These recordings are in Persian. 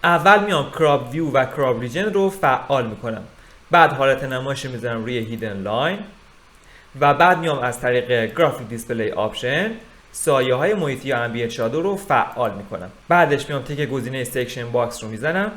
اول میام کراپ ویو و کراپ ریجن رو فعال میکنم. بعد حالت نمایش میذارم روی هیدن لاین و بعد میام از طریق گرافیک دیسپلی آپشن سایه های محیطی یا امبینت شادو رو فعال میکنم. بعدش میام تک گزینه سکشن باکس رو میزنم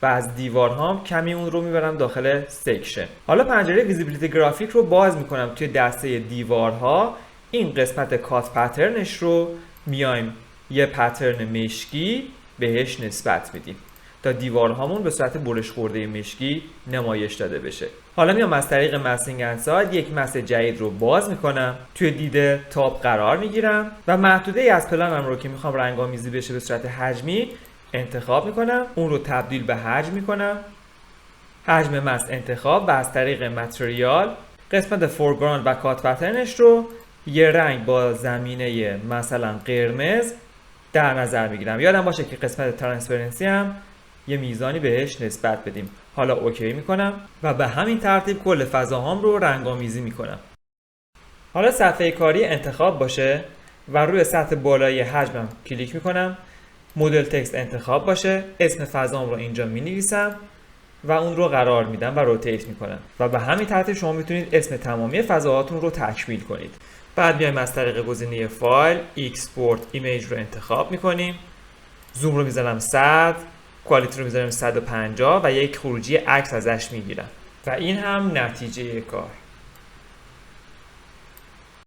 و از دیوارهام کمی اون رو میبرم داخل سکشن. حالا پنجره ویزیبیلیتی گرافیک رو باز میکنم. توی دسته دیوارها این قسمت کات پترنش رو میایم یه پترن مشکی بهش نسبت میدیم تا دیوارهامون به صورت برش خورده مشکی نمایش داده بشه. حالا میام از طریق مسینگ انساید یک مس جدید رو باز میکنم. توی دید تاپ قرار میگیرم و محدوده ای از پلانم رو که میخوام رنگ‌آمیزی بشه به صورت حجمی انتخاب میکنم. اون رو تبدیل به حجم میکنم. حجم مس انتخاب و از طریق متریال قسمت فورگراند و کات پترنش رو یه رنگ با زمینه مثلا قرمز در نظر میگیرم. یادم باشه که قسمت ترانسپرنسی هم یه میزانی بهش نسبت بدیم. حالا اوکی میکنم و به همین ترتیب کل فضاهام رو رنگ‌آمیزی میکنم. حالا صفحه کاری انتخاب باشه و روی سطح بالای حجمم کلیک میکنم. مدل تکست انتخاب باشه. اسم فضام رو اینجا مینویسم و اون رو قرار میدم و روتیت میکنم و به همین ترتیب شما میتونید اسم تمامی فضاهاتون رو تکمیل کنید. بعد میایم از طریق گزینه فایل اکسپورت ایمیج رو انتخاب میکنیم. زوم رو میذارم 100، کوالیتی رو میذارم 150 و یک خروجی عکس ازش میگیرم و این هم نتیجه کار.